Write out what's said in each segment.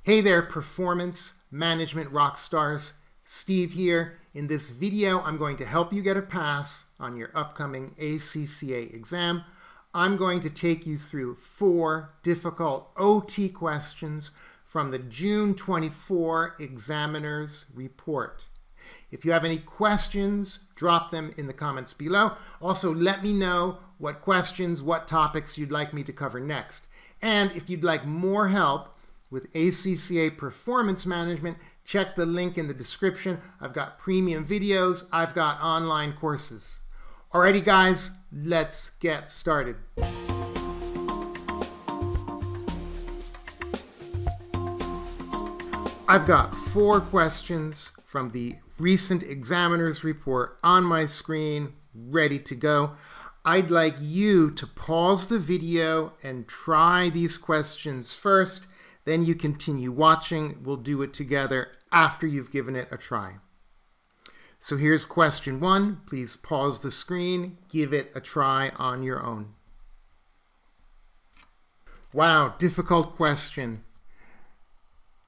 Hey there, performance management rock stars. Steve here. In this video, I'm going to help you get a pass on your upcoming ACCA exam. I'm going to take you through 4 difficult OT questions from the June 24 examiner's report. If you have any questions, drop them in the comments below. Also, let me know what questions, what topics you'd like me to cover next. And if you'd like more help with ACCA performance management, check the link in the description. I've got premium videos. I've got online courses. Alrighty, guys, let's get started. I've got 4 questions from the recent examiner's report on my screen, ready to go. I'd like you to pause the video and try these questions first. Then you continue watching. We'll do it together after you've given it a try. So here's question 1. Please pause the screen. Give it a try on your own. Wow, difficult question.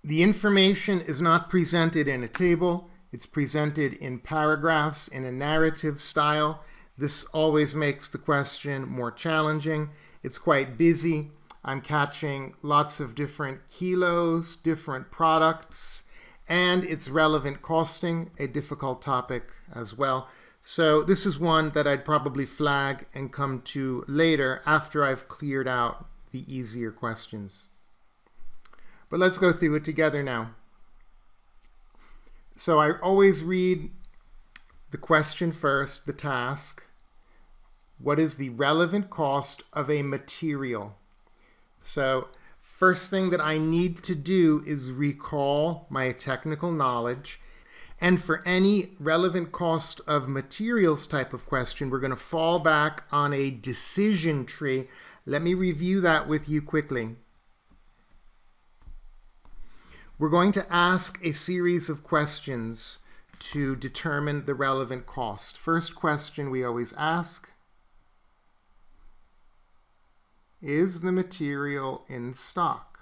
The information is not presented in a table. It's presented in paragraphs in a narrative style. This always makes the question more challenging. It's quite busy. I'm catching lots of different kilos, different products, and it's relevant costing, a difficult topic as well. So this is one that I'd probably flag and come to later after I've cleared out the easier questions. But let's go through it together now. So I always read the question first, the task. What is the relevant cost of a material? So first thing that I need to do is recall my technical knowledge. And for any relevant cost of materials type of question, we're going to fall back on a decision tree. Let me review that with you quickly. We're going to ask a series of questions to determine the relevant cost. First question we always ask: is the material in stock?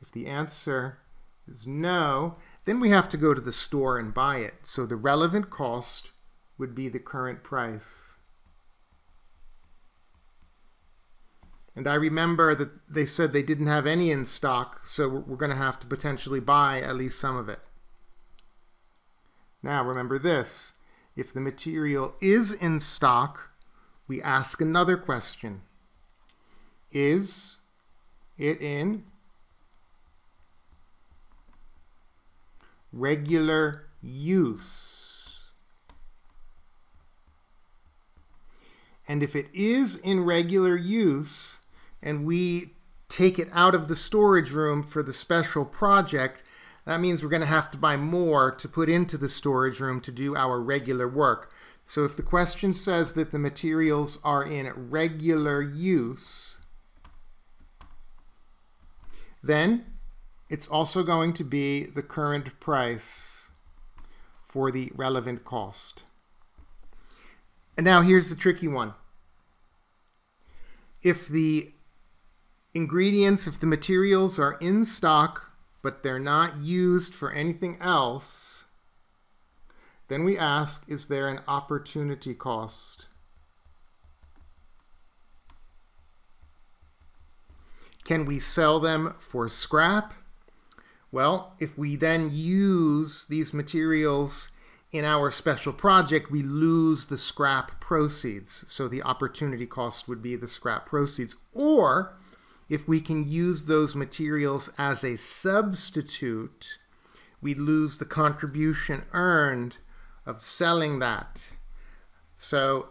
If the answer is no, then we have to go to the store and buy it. So the relevant cost would be the current price. And I remember that they said they didn't have any in stock, so we're going to have to potentially buy at least some of it. Now remember this: if the material is in stock, we ask another question. Is it in regular use? And if it is in regular use and we take it out of the storage room for the special project, that means we're going to have to buy more to put into the storage room to do our regular work. So if the question says that the materials are in regular use, then it's also going to be the current price for the relevant cost. And now here's the tricky one. If the ingredients, if the materials are in stock, but they're not used for anything else, then we ask, is there an opportunity cost? Can we sell them for scrap? Well, if we then use these materials in our special project, we lose the scrap proceeds. So the opportunity cost would be the scrap proceeds. Or if we can use those materials as a substitute, we lose the contribution earned of selling that. So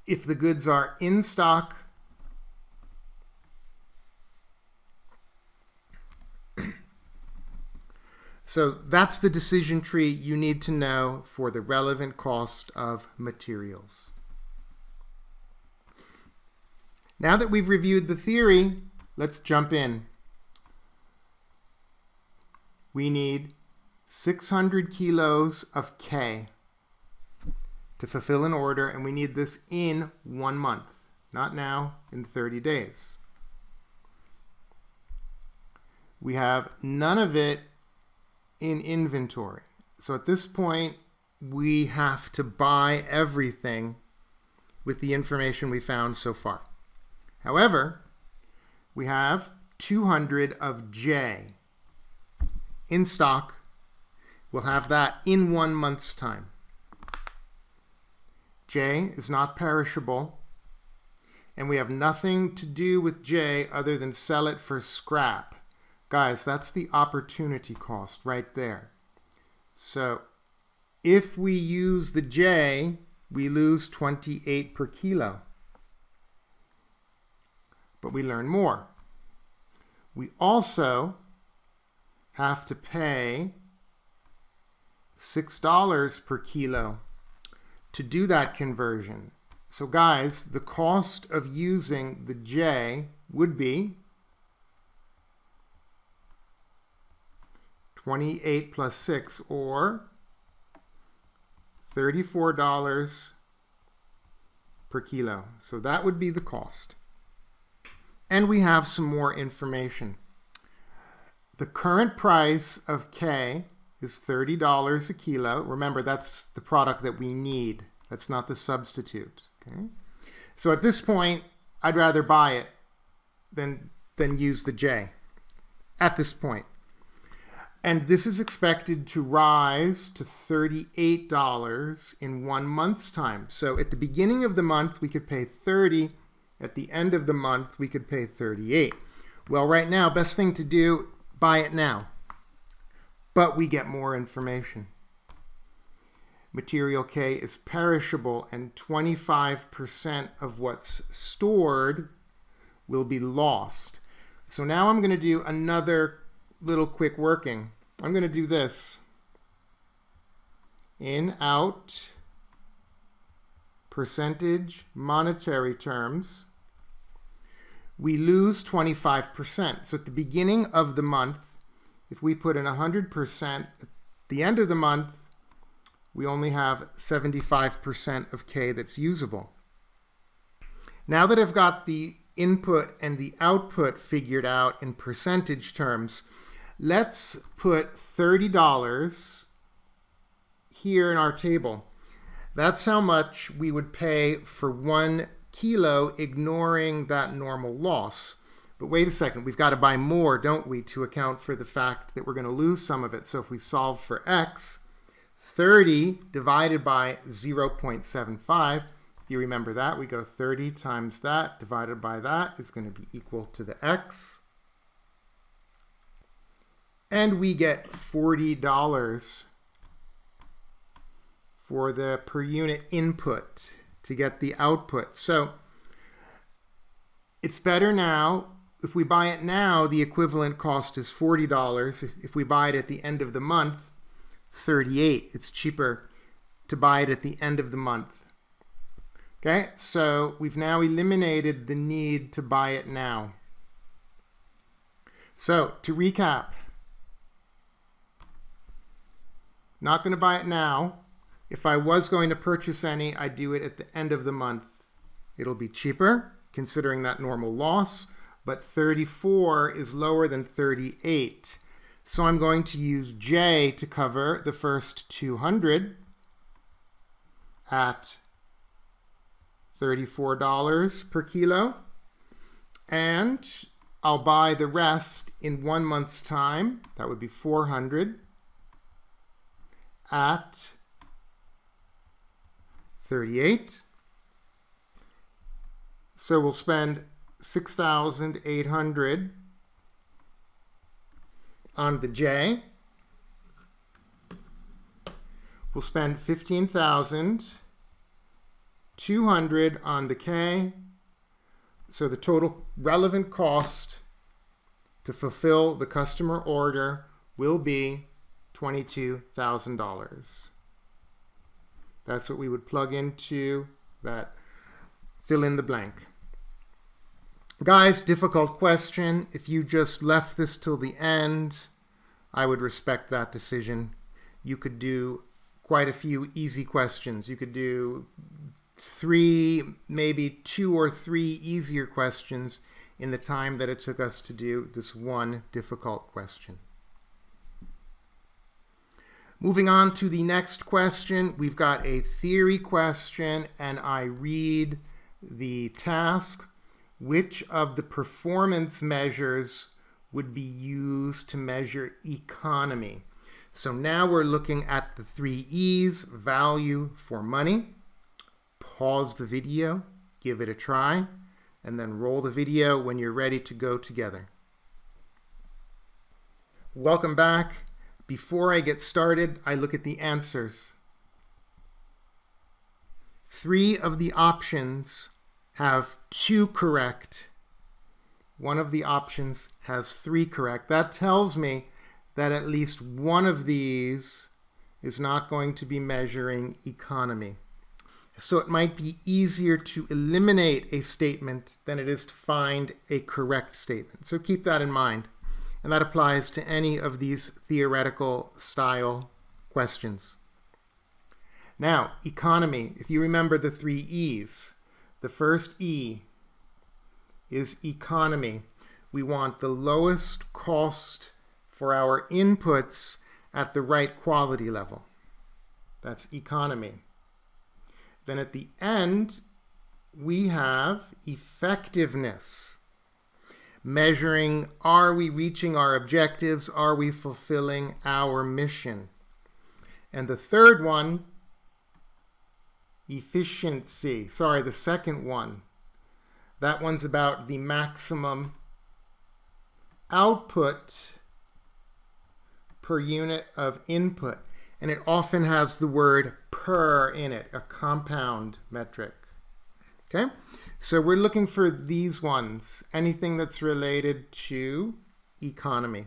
if the goods are in stock, so that's the decision tree you need to know for the relevant cost of materials. Now that we've reviewed the theory, let's jump in. We need 600 kilos of K to fulfill an order, and we need this in 1 month, not now, in 30 days. We have none of it in inventory. So at this point, we have to buy everything with the information we found so far. However, we have 200 of J in stock. We'll have that in 1 month's time. J is not perishable, and we have nothing to do with J other than sell it for scrap. Guys, that's the opportunity cost right there. So if we use the J, we lose 28 per kilo. But we learn more. We also have to pay $6 per kilo to do that conversion. So guys, the cost of using the J would be 28 plus 6, or $34 per kilo. So that would be the cost. And we have some more information. The current price of K is $30 a kilo. Remember, that's the product that we need. That's not the substitute. Okay? So at this point, I'd rather buy it than use the J at this point. And this is expected to rise to $38 in 1 month's time. So at the beginning of the month, we could pay $30. At the end of the month, we could pay $38. Well, right now, best thing to do, buy it now. But we get more information. Material K is perishable, and 25% of what's stored will be lost. So now I'm going to do another little quick working. I'm going to do this. In, out, percentage, monetary terms. We lose 25%. So at the beginning of the month, if we put in 100%, at the end of the month, we only have 75% of K that's usable. Now that I've got the input and the output figured out in percentage terms, let's put $30 here in our table. That's how much we would pay for 1 kilo, ignoring that normal loss. But wait a second, we've got to buy more, don't we, to account for the fact that we're going to lose some of it. So if we solve for X, 30 divided by 0.75, if you remember that, we go 30 times that divided by that is going to be equal to the X. And we get $40 for the per unit input to get the output. So it's better now. If we buy it now, the equivalent cost is $40. If we buy it at the end of the month, $38. It's cheaper to buy it at the end of the month. Okay, so we've now eliminated the need to buy it now. So to recap, not going to buy it now. If I was going to purchase any, I'd do it at the end of the month. It'll be cheaper, considering that normal loss, but 34 is lower than 38. So I'm going to use J to cover the first 200 at $34 per kilo. And I'll buy the rest in 1 month's time. That would be 400 at 38. So we'll spend 6,800 on the J. We'll spend 15,200 on the K. So the total relevant cost to fulfill the customer order will be $22,000. That's what we would plug into that fill in the blank. Guys, difficult question. If you just left this till the end, I would respect that decision. You could do quite a few easy questions. You could do 3, maybe 2 or 3 easier questions in the time that it took us to do this one difficult question. Moving on to the next question, we've got a theory question, and I read the task. Which of the performance measures would be used to measure economy? So now we're looking at the 3 E's, value for money. Pause the video, give it a try, and then roll the video when you're ready to go together. Welcome back. Before I get started, I look at the answers. 3 of the options have 2 correct. 1 of the options has 3 correct. That tells me that at least one of these is not going to be measuring economy. So it might be easier to eliminate a statement than it is to find a correct statement. So keep that in mind. And that applies to any of these theoretical style questions. Now, economy. If you remember the 3 E's, the first E is economy. We want the lowest cost for our inputs at the right quality level. That's economy. Then at the end, we have effectiveness. Measuring, are we reaching our objectives? Are we fulfilling our mission? And the third one, efficiency. Sorry, the second one. That one's about the maximum output per unit of input. And it often has the word per in it, a compound metric. Okay? So we're looking for these ones, anything that's related to economy.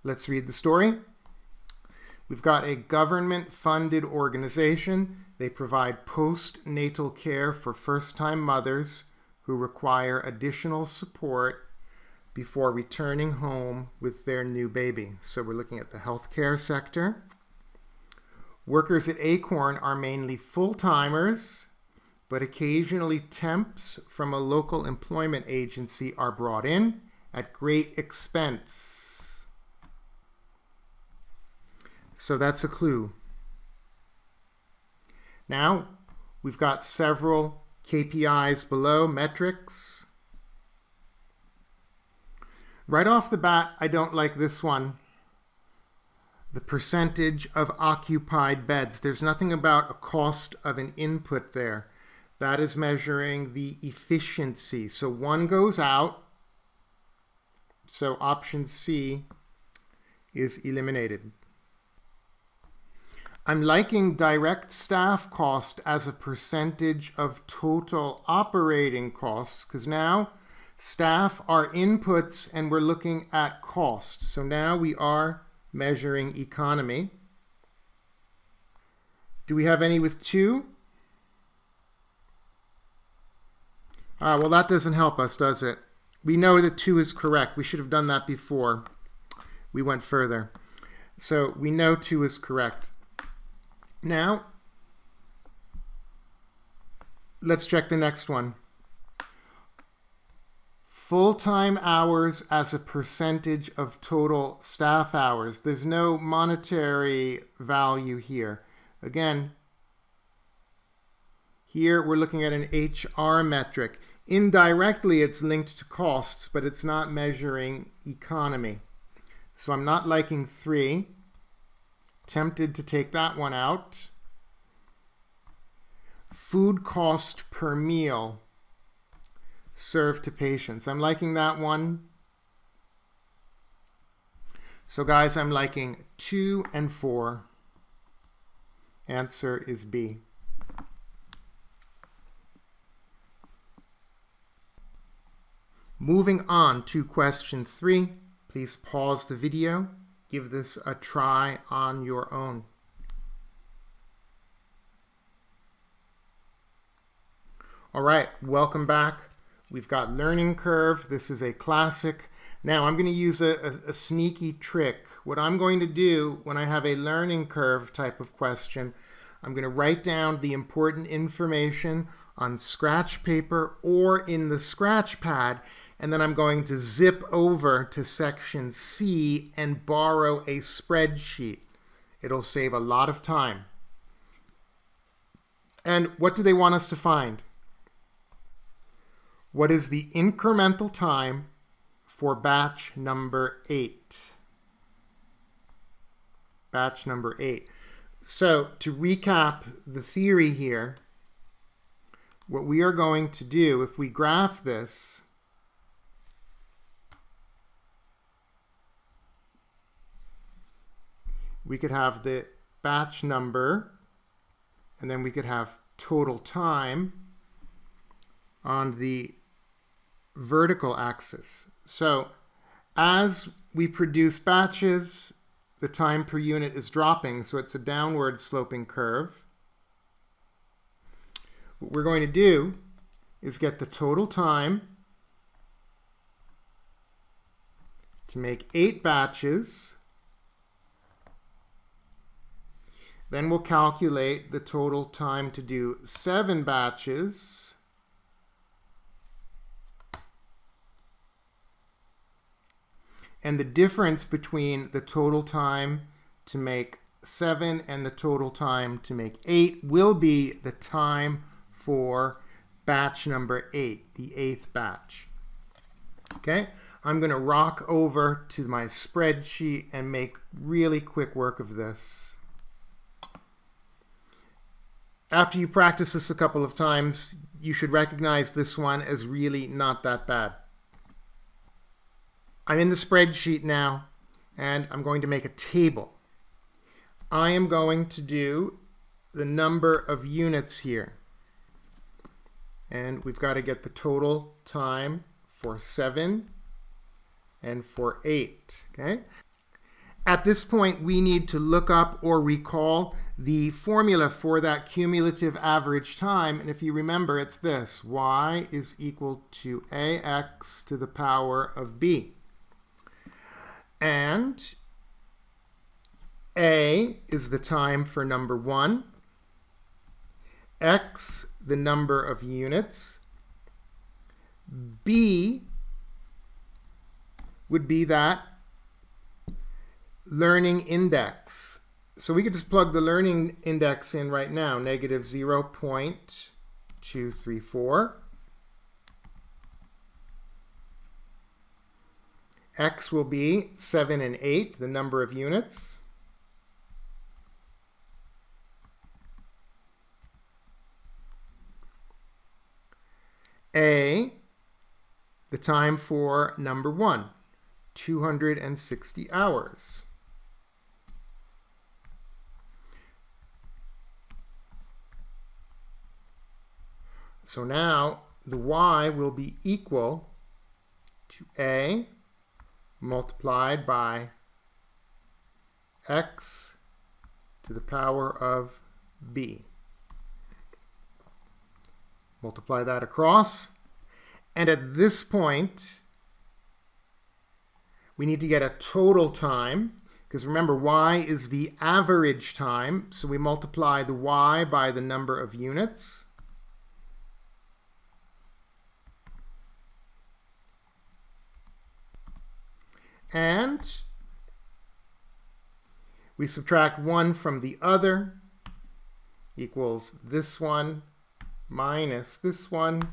Let's read the story. We've got a government-funded organization. They provide postnatal care for first-time mothers who require additional support before returning home with their new baby. So we're looking at the healthcare sector. Workers at Acorn are mainly full-timers, but occasionally temps from a local employment agency are brought in at great expense. So that's a clue. Now, we've got several KPIs below, metrics. Right off the bat, I don't like this one. The percentage of occupied beds. There's nothing about a cost of an input there. That is measuring the efficiency. So 1 goes out. So option C is eliminated. I'm liking direct staff cost as a percentage of total operating costs, because now staff are inputs and we're looking at costs. So now we are measuring economy. Do we have any with 2? Well, that doesn't help us, does it? We know that 2 is correct. We should have done that before we went further. So we know 2 is correct. Now, let's check the next one. Full-time hours as a percentage of total staff hours. There's no monetary value here. Again, here we're looking at an HR metric. Indirectly, it's linked to costs, but it's not measuring economy. So I'm not liking 3. Tempted to take that one out. Food cost per meal served to patients. I'm liking that one. So guys, I'm liking 2 and 4. Answer is B. Moving on to question 3. Please pause the video. Give this a try on your own. All right, welcome back. We've got learning curve. This is a classic Now I'm going to use a sneaky trick. What I'm going to do when I have a learning curve type of question, I'm going to write down the important information on scratch paper or in the scratch pad, and then I'm going to zip over to section C and borrow a spreadsheet. It'll save a lot of time. And what do they want us to find? What is the incremental time for batch number 8? Batch number 8. So to recap the theory here, what we are going to do, if we graph this, we could have the batch number, and then we could have total time on the vertical axis. So as we produce batches, the time per unit is dropping, so it's a downward sloping curve. What we're going to do is get the total time to make 8 batches. Then we'll calculate the total time to do 7 batches. And the difference between the total time to make 7 and the total time to make 8 will be the time for batch number 8, the 8th batch. Okay, I'm going to rock over to my spreadsheet and make really quick work of this. After you practice this a couple of times, you should recognize this one as really not that bad. I'm in the spreadsheet now, and I'm going to make a table. I am going to do the number of units here. And we've got to get the total time for 7 and for 8. Okay? At this point, we need to look up or recall the formula for that cumulative average time. And if you remember, it's this: y is equal to ax to the power of b. And a is the time for number 1, x the number of units, b would be that learning index. So we could just plug the learning index in right now, negative 0.234. X will be 7 and 8, the number of units. A, the time for number 1, 260 hours. So now the y will be equal to A multiplied by x to the power of b. Multiply that across, and at this point we need to get a total time, because remember, y is the average time, so we multiply the y by the number of units. And we subtract one from the other, equals this one minus this one,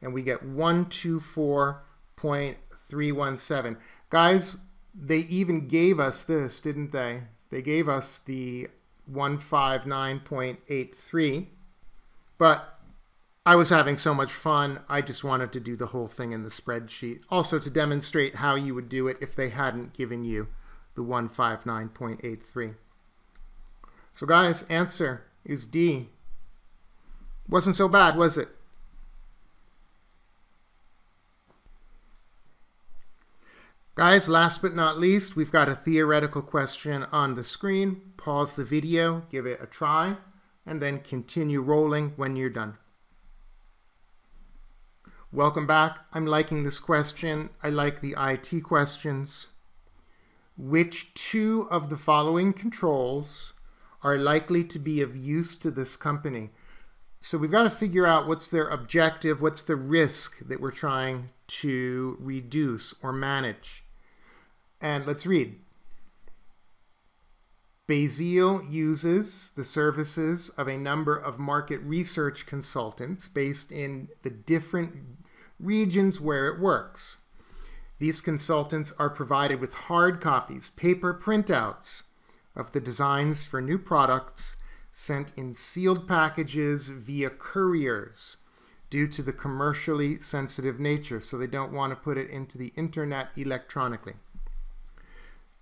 and we get 124.317. Guys, they even gave us this, didn't they? They gave us the 159.83, but I was having so much fun, I just wanted to do the whole thing in the spreadsheet. Also to demonstrate how you would do it if they hadn't given you the 159.83. So guys, answer is D. Wasn't so bad, was it? Guys, last but not least, we've got a theoretical question on the screen. Pause the video, give it a try, and then continue rolling when you're done. Welcome back. I'm liking this question. I like the IT questions. Which two of the following controls are likely to be of use to this company? So we've got to figure out what's their objective, what's the risk that we're trying to reduce or manage. And let's read. Basile uses the services of a number of market research consultants based in the different regions where it works. These consultants are provided with hard copies, paper printouts of the designs for new products sent in sealed packages via couriers due to the commercially sensitive nature, so they don't want to put it into the internet electronically.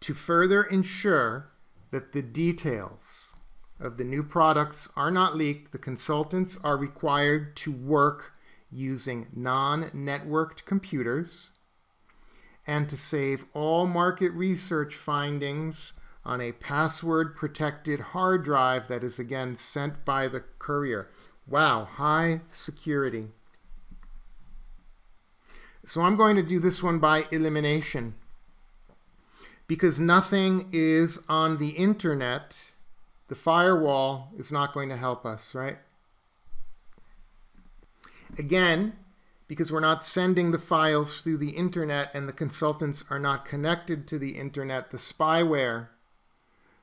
To further ensure that the details of the new products are not leaked, the consultants are required to work using non-networked computers and to save all market research findings on a password-protected hard drive that is again sent by the courier. Wow, high security. So I'm going to do this one by elimination, because nothing is on the internet. The firewall is not going to help us, right? Again, because we're not sending the files through the internet and the consultants are not connected to the internet, the spyware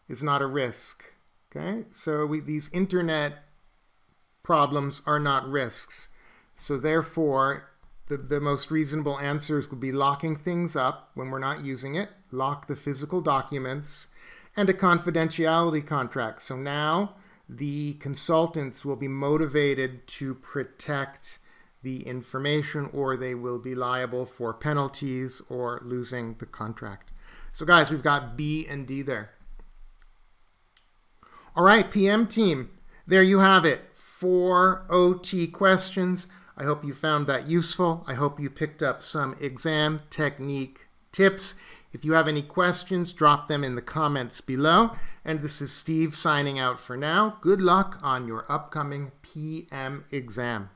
is not a risk, okay? So these internet problems are not risks. So therefore, the most reasonable answers would be locking things up when we're not using it, lock the physical documents, and a confidentiality contract. So now the consultants will be motivated to protect the information, or they will be liable for penalties or losing the contract. So guys, we've got B and D there. All right, PM team, there you have it. 4 OT questions. I hope you found that useful. I hope you picked up some exam technique tips. If you have any questions, drop them in the comments below. And this is Steve signing out for now. Good luck on your upcoming PM exam.